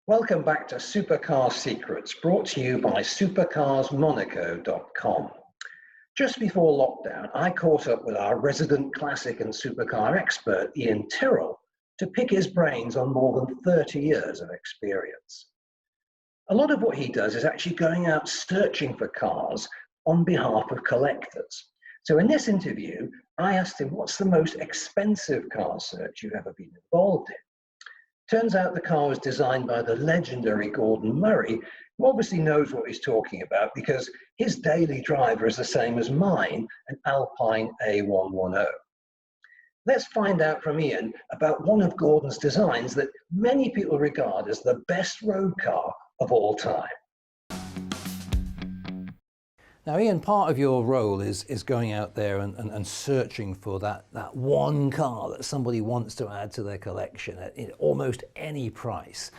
Welcome back to Supercar Secrets, brought to you by supercarsmonaco.com. Just before lockdown, I caught up with our resident classic and supercar expert, Iain Tyrrell, to pick his brains on more than 30 years of experience. A lot of what he does is actually going out searching for cars on behalf of collectors. So in this interview, I asked him, what's the most expensive car search you've ever been involved in? Turns out the car was designed by the legendary Gordon Murray, who obviously knows what he's talking about because his daily driver is the same as mine, an Alpine A110. Let's find out from Iain about one of Gordon's designs that many people regard as the best road car of all time. Now, Iain, part of your role is going out there and searching for that one car that somebody wants to add to their collection at almost any price.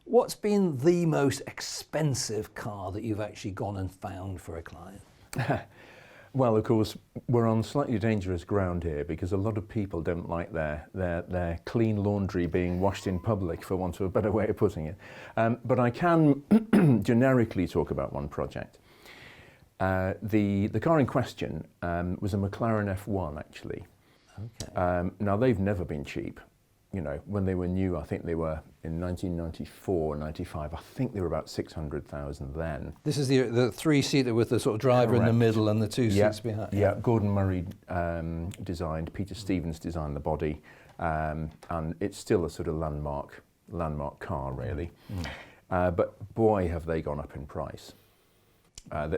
What's been the most expensive car that you've actually gone and found for a client? Well, of course, we're on slightly dangerous ground here because a lot of people don't like their clean laundry being washed in public, for want of a better way of putting it. But I can generically talk about one project. The car in question was a McLaren F1, actually. Okay. Now, they've never been cheap. You know, when they were new, I think they were in 1994, 95, I think they were about 600,000 then. This is the three-seater with the sort of driver in the middle and the two seats behind. Yeah, Gordon Murray designed, Peter Stevens designed the body, and it's still a sort of landmark car, really. But boy, have they gone up in price.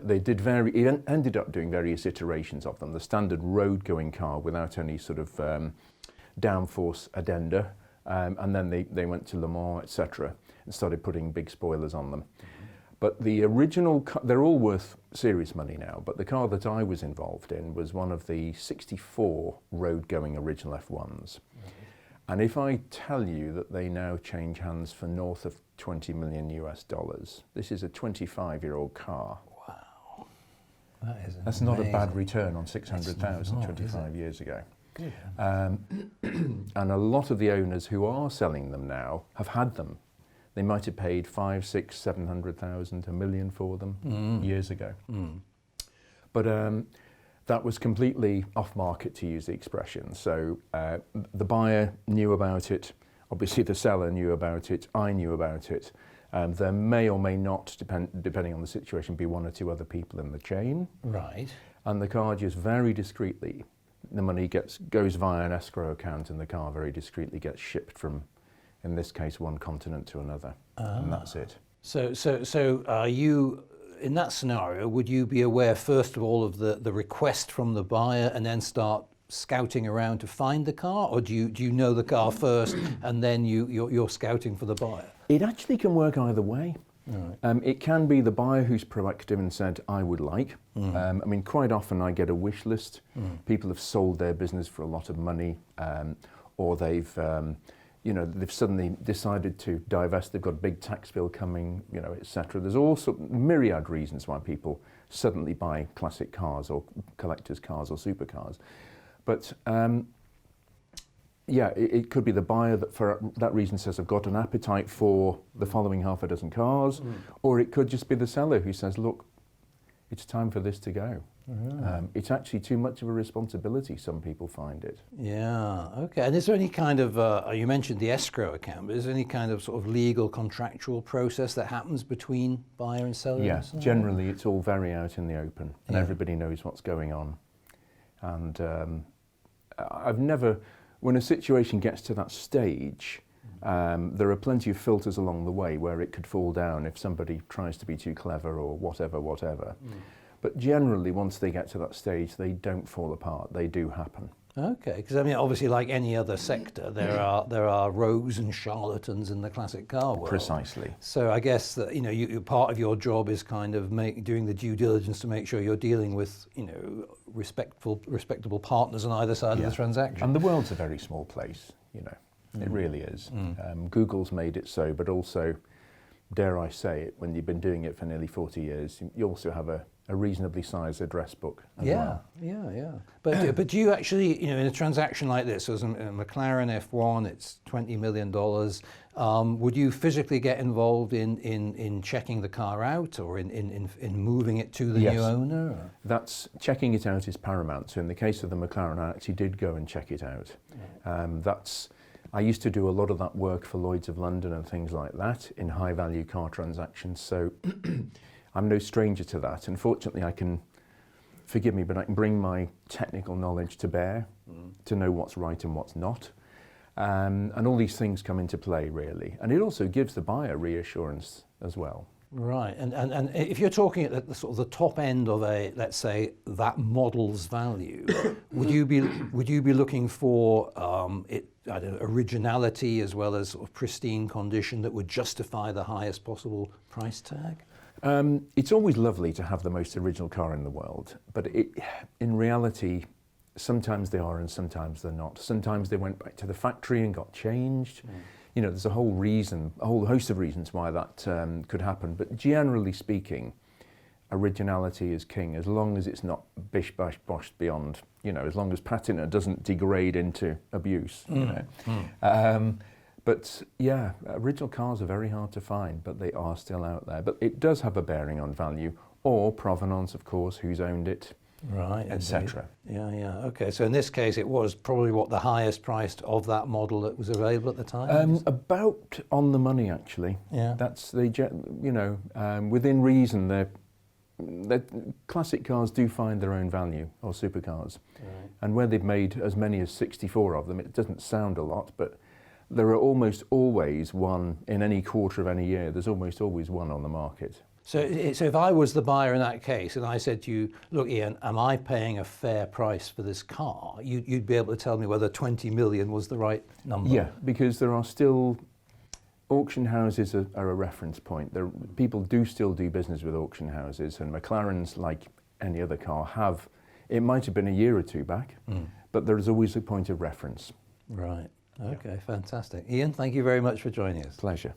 They did it ended up doing various iterations of them. The standard road-going car without any sort of downforce addenda, and then they went to Le Mans, etc., and started putting big spoilers on them. But the original, they're all worth serious money now, but the car that I was involved in was one of the 64 road-going original F1s. And if I tell you that they now change hands for north of 20 million US dollars, this is a 25-year-old car. Wow. That's not a bad return on 600,000 25 years ago. And a lot of the owners who are selling them now have had them. They might have paid 500, 600, 700,000, $1 million for them years ago. But that was completely off market, to use the expression. So the buyer knew about it. Obviously, the seller knew about it. I knew about it. There may or may not, depending on the situation, be one or two other people in the chain. Right. And the car just very discreetly, the money goes via an escrow account, and the car very discreetly gets shipped from, in this case, one continent to another. And that's it. So are you, in that scenario, would you be aware, first of all, of the request from the buyer and then start scouting around to find the car? Or do you know the car first and then you're scouting for the buyer? It actually can work either way. Right. It can be the buyer who's proactive and said, I would like. I mean, quite often I get a wish list. People have sold their business for a lot of money, or they've suddenly decided to divest. They've got a big tax bill coming, etc. There's also myriad reasons why people suddenly buy classic cars or collectors' cars or supercars. But it could be the buyer that for that reason says, I've got an appetite for the following half a dozen cars, or it could just be the seller who says, look, it's time for this to go. It's actually too much of a responsibility, some people find it. Yeah, okay. And is there any kind of, you mentioned the escrow account, but is there any kind of sort of legal contractual process that happens between buyer and seller? Yes, generally it's all very out in the open, and everybody knows what's going on. And I've never, when a situation gets to that stage, there are plenty of filters along the way where it could fall down if somebody tries to be too clever or whatever. But generally, once they get to that stage, they don't fall apart. They do happen. Okay, because I mean, obviously, like any other sector, there are rogues and charlatans in the classic car world. Precisely. So I guess that you part of your job is kind of doing the due diligence to make sure you're dealing with respectable partners on either side of the transaction. And the world's a very small place. It really is. Google's made it so, but also, dare I say it, when you've been doing it for nearly 40 years, you also have a a reasonably sized address book as Yeah, well. yeah. But do you actually, in a transaction like this, as a McLaren F1, it's $20 million, would you physically get involved in checking the car out or in moving it to the Yes. new owner? That's checking it out is paramount. So in the case of the McLaren, I actually did go and check it out. I used to do a lot of that work for Lloyd's of London and things like that in high value car transactions. So I'm no stranger to that. Unfortunately, forgive me, but I can bring my technical knowledge to bear to know what's right and what's not. And all these things come into play, really. And it also gives the buyer reassurance as well. Right, and if you're talking at the sort of the top end of let's say, that model's value, would you be looking for originality as well as sort of pristine condition that would justify the highest possible price tag? It's always lovely to have the most original car in the world, but in reality, sometimes they are and sometimes they're not. Sometimes they went back to the factory and got changed. There's a whole host of reasons why that could happen. But generally speaking, originality is king, as long as it's not bish bash bosh beyond. As long as patina doesn't degrade into abuse. But yeah, original cars are very hard to find, but they are still out there. But it does have a bearing on value, or provenance, of course, who's owned it, right, etc. Yeah. Okay, so in this case, it was probably the highest priced of that model that was available at the time. About on the money, actually. Yeah. That's within reason. The classic cars do find their own value, or supercars, Right. And where they've made as many as 64 of them, it doesn't sound a lot, but there are almost always one in any quarter of any year. There's almost always one on the market. So if I was the buyer in that case and I said to you, look, Iain, am I paying a fair price for this car? You'd be able to tell me whether 20 million was the right number. Yeah, because there are still, auction houses are a reference point. People do still do business with auction houses, and McLarens, like any other car, it might have been a year or two back, but there is always a point of reference. Right. Okay, fantastic. Iain, thank you very much for joining us. Pleasure.